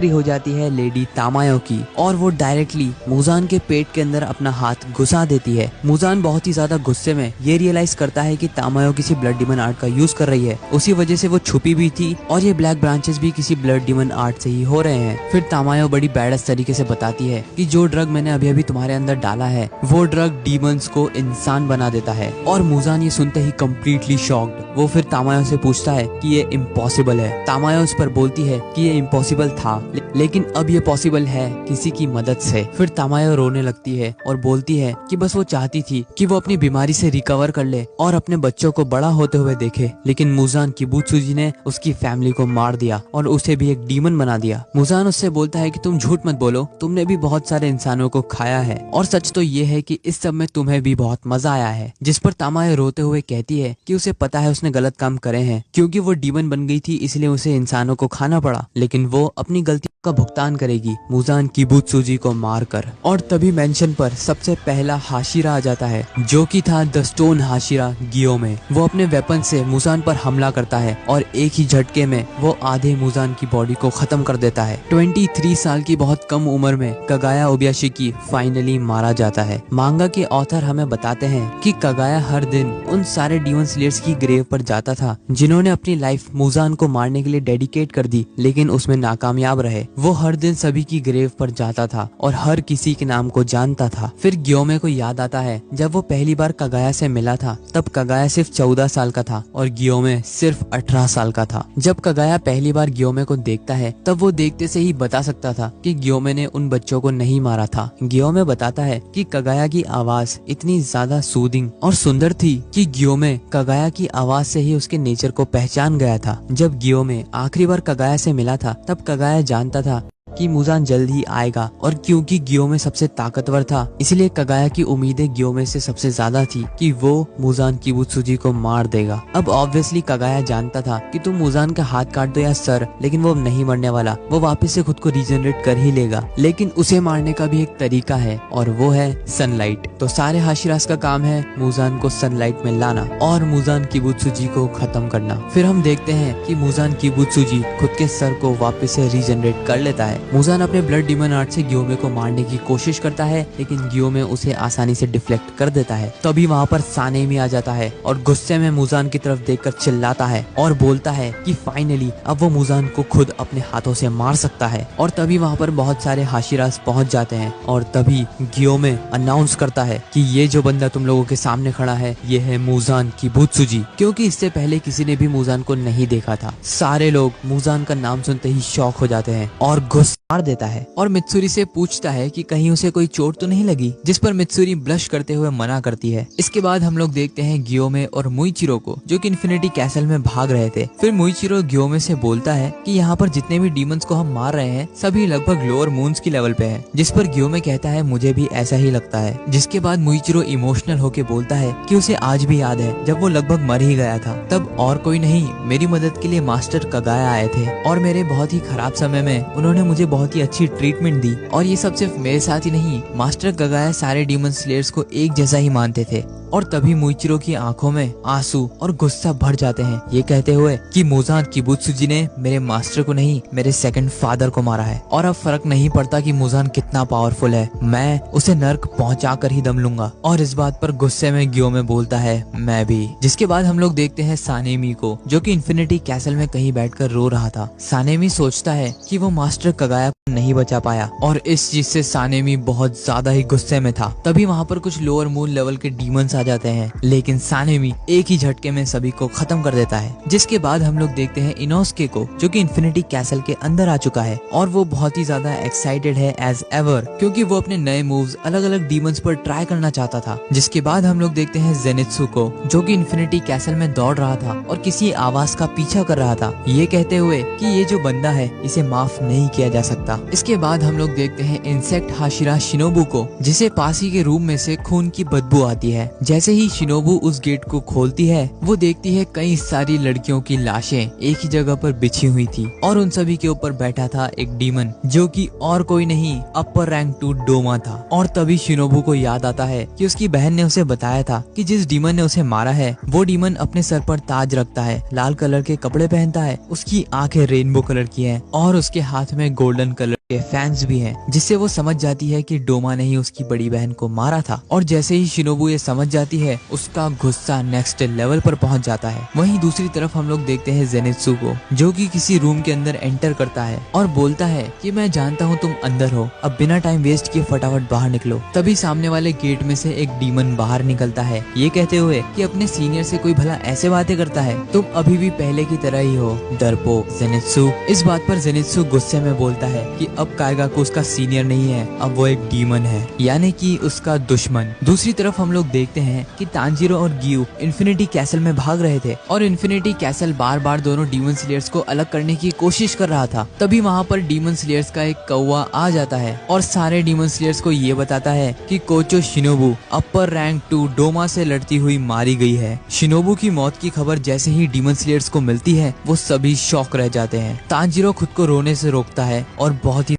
Entry हो जाती है लेडी तामायो की और वो डायरेक्टली मुजान के पेट के अंदर अपना हाथ घुसा देती है। मुजान बहुत ही ज्यादा गुस्से में ये रियलाइज करता है कि तामायो किसी ब्लड डीमन आर्ट का यूज कर रही है, उसी वजह से वो छुपी भी थी और ये ब्लैक ब्रांचेस भी किसी ब्लड डीमन आर्ट से ही हो रहे हैं। फिर तामायो बड़ी बैडस तरीके से बताती है कि जो ड्रग मैंने अभी अभी तुम्हारे अंदर डाला है वो ड्रग डीमंस को इंसान बना देता है। और मुजान ये सुनते ही कम्प्लीटली शॉक्ड। वो फिर तामायो से पूछता है कि ये इम्पॉसिबल है। तामायो उस पर बोलती है कि ये इम्पॉसिबल था लेकिन अब ये पॉसिबल है किसी की मदद से। फिर तामायो रोने लगती है और बोलती है कि बस वो चाहती थी कि वो अपनी बीमारी से रिकवर कर ले और अपने बच्चों को बड़ा होते हुए देखे, लेकिन मुजान किबुत्सुजी ने उसकी फैमिली को मार दिया और उसे भी एक डीमन बना दिया। मुजान उससे बोलता है कि तुम झूठ मत बोलो, तुमने भी बहुत सारे इंसानों को खाया है और सच तो ये है कि इस सब में तुम्हें भी बहुत मजा आया है। जिस पर तामायो रोते हुए कहती है कि उसे पता है उसने गलत काम करे हैं, क्योंकि वो डीमन बन गई थी इसलिए उसे इंसानों को खाना पड़ा, लेकिन वो अपनी गलती का भुगतान करेगी मुजान किबुत्सुजी को मारकर। और तभी मेंशन पर सबसे पहला हाशिरा आ जाता है जो कि था द स्टोन हाशिरा गियोमे। वो अपने वेपन से मुजान पर हमला करता है और एक ही झटके में वो आधे मुजान की बॉडी को खत्म कर देता है। 23 साल की बहुत कम उम्र में कगाया ओबयाशिकी फाइनली मारा जाता है। मांगा के ऑथर हमें बताते हैं कि कगाया हर दिन उन सारे डीमन स्लेयर्स की ग्रेव पर जाता था जिन्होंने अपनी लाइफ मुजान को मारने के लिए डेडिकेट कर दी, लेकिन उसमें नाकामयाब रहे। वो हर दिन सभी की ग्रेव पर जाता था और हर किसी के नाम को जानता था। फिर गियोमे को याद आता है जब वो पहली बार कगाया से मिला था तब कगाया सिर्फ 14 साल का था और गियोमे सिर्फ 18 साल का था। जब कगाया पहली बार गियोमे को देखता है तब वो देखते से ही बता सकता था कि गियोमे ने उन बच्चों को नहीं मारा था। गियोमे बताता है कि कगाया की आवाज इतनी ज्यादा सूदिंग और सुंदर थी कि गियोमे कगाया की आवाज से ही उसके नेचर को पहचान गया था। जब गियोमे आखिरी बार कगाया से मिला था तब कगाया जानता था कि मुजान जल्द ही आएगा और क्योंकि गियोमे सबसे ताकतवर था इसलिए कगाया की उम्मीदें गियोमे से सबसे ज्यादा थी कि वो मुजान किबुत्सुजी को मार देगा। अब ऑब्वियसली कगाया जानता था कि तुम मुजान का हाथ काट दो या सर, लेकिन वो नहीं मरने वाला, वो वापस से खुद को रीजनरेट कर ही लेगा, लेकिन उसे मारने का भी एक तरीका है और वो है सनलाइट। तो सारे हाशिरास का काम है मुजान को सनलाइट में लाना और मुजान किबुत्सुजी को खत्म करना। फिर हम देखते हैं कि मुजान किबुत्सुजी खुद के सर को वापस से रीजनरेट कर लेता है। मुजान अपने ब्लड डीमन आर्ट से गियोमे को मारने की कोशिश करता है, लेकिन गियोमे उसे आसानी से डिफ्लेक्ट कर देता है। तभी वहाँ पर सानेमी आ जाता है और गुस्से में मुजान की तरफ देखकर चिल्लाता है और बोलता है कि फाइनली अब वो मुजान को खुद अपने हाथों से मार सकता है। और तभी वहाँ पर बहुत सारे हाशिरास पहुँच जाते हैं और तभी गियोमे अनाउंस करता है कि ये जो बंदा तुम लोगों के सामने खड़ा है ये है मुजान किबुत्सुजी, क्योंकि इससे पहले किसी ने भी मुजान को नहीं देखा था। सारे लोग मुजान का नाम सुनते ही शॉक हो जाते हैं और मार देता है और मित्सुरी से पूछता है कि कहीं उसे कोई चोट तो नहीं लगी, जिस पर मित्सुरी ब्लश करते हुए मना करती है। इसके बाद हम लोग देखते हैं गियोमे और मुइचिरो को जो कि इन्फिनिटी कैसल में भाग रहे थे। फिर मुइचिरो गियोमे से बोलता है कि यहाँ पर जितने भी डीमंस को हम मार रहे हैं सभी लगभग लोअर मून्स की लेवल पे हैं, जिस पर गियोमे कहता है मुझे भी ऐसा ही लगता है। जिसके बाद मुइचिरो इमोशनल होके बोलता है कि उसे आज भी याद है जब वो लगभग मर ही गया था, तब और कोई नहीं मेरी मदद के लिए मास्टर कगाया आए थे और मेरे बहुत ही खराब समय में उन्होंने मुझे बहुत ही अच्छी ट्रीटमेंट दी। और ये सब सिर्फ मेरे साथ ही नहीं, मास्टर कगाया सारे डीमन स्लेयर्स को एक जैसा ही मानते थे। और तभी मुइचिरो की आंखों में आंसू और गुस्सा भर जाते हैं, ये कहते हुए कि मुजान किबुत्सुजी ने मेरे मास्टर को नहीं मेरे सेकंड फादर को मारा है और अब फर्क नहीं पड़ता कि मुजान कितना पावरफुल है, मैं उसे नर्क पहुंचा कर ही दम लूंगा। और इस बात पर गुस्से में गियोमे बोलता है मैं भी। जिसके बाद हम लोग देखते हैं सानेमी को जो कि इन्फिनिटी कैसल में कहीं बैठकर रो रहा था। सानेमी सोचता है कि वो मास्टर कगाया को नहीं बचा पाया और इस चीज से सानेमी बहुत ज्यादा ही गुस्से में था। तभी वहाँ पर कुछ लोअर मून लेवल के डीमंस आ जाते हैं, लेकिन सानेमी एक ही झटके में सभी को खत्म कर देता है। जिसके बाद हम लोग देखते हैं इनोस्के को जो कि इन्फिनिटी कैसल के अंदर आ चुका है और वो बहुत ही ज्यादा एक्साइटेड है एज एवर, क्योंकि वो अपने नए मूव्स अलग अलग डीमंस पर ट्राई करना चाहता था। जिसके बाद हम लोग देखते हैं जेनित्सु को जो कि इन्फिनिटी कैसल में दौड़ रहा था और किसी आवाज का पीछा कर रहा था, ये कहते हुए कि ये जो बंदा है इसे माफ नहीं किया जा सकता था। इसके बाद हम लोग देखते हैं इंसेक्ट हाशिरा शिनोबू को, जिसे पास ही के रूम में से खून की बदबू आती है। जैसे ही शिनोबू उस गेट को खोलती है, वो देखती है कई सारी लड़कियों की लाशें एक ही जगह पर बिछी हुई थी और उन सभी के ऊपर बैठा था एक डीमन, जो कि और कोई नहीं अपर रैंक 2 डोमा था। और तभी शिनोबू को याद आता है कि उसकी बहन ने उसे बताया था कि जिस डीमन ने उसे मारा है वो डीमन अपने सर पर ताज रखता है, लाल कलर के कपड़े पहनता है, उसकी आंखें रेनबो कलर की हैं और उसके हाथ में गोल्डन कलर के फैंस भी हैं, जिससे वो समझ जाती है कि डोमा ने ही उसकी बड़ी बहन को मारा था। और जैसे ही शिनोबू ये समझ जाती है, उसका गुस्सा नेक्स्ट लेवल पर पहुंच जाता है। वहीं दूसरी तरफ हम लोग देखते हैं जेनित्सु को, जो कि किसी रूम के अंदर एंटर करता है और बोलता है कि मैं जानता हूँ तुम अंदर हो, अब बिना टाइम वेस्ट किए फटाफट बाहर निकलो। तभी सामने वाले गेट में से एक डीमन बाहर निकलता है, ये कहते हुए कि अपने सीनियर से कोई भला ऐसे बातें करता है, तुम अभी भी पहले की तरह ही हो डरपोक जेनित्सु। इस बात पर जेनित्सु गुस्से में बोलता है कि अब काइगाकू उसका सीनियर नहीं है, अब वो एक डीमन है, यानी कि उसका दुश्मन। दूसरी तरफ हम लोग देखते हैं कि तांजीरो और गियू इन्फिनिटी कैसल में भाग रहे थे और इन्फिनिटी कैसल बार बार दोनों डीमन स्लेयर्स को अलग करने की कोशिश कर रहा था। तभी वहाँ पर डीमन स्लेयर्स का एक कौवा आ जाता है और सारे डीमन स्लेयर्स को ये बताता है कि कोचो शिनोबू अपर रैंक 2 डोमा से लड़ती हुई मारी गई है। शिनोबू की मौत की खबर जैसे ही डीमन स्लेयर्स को मिलती है, वो सभी शॉक रह जाते हैं। तांजीरो खुद को रोने से रोकता है और बहुत ही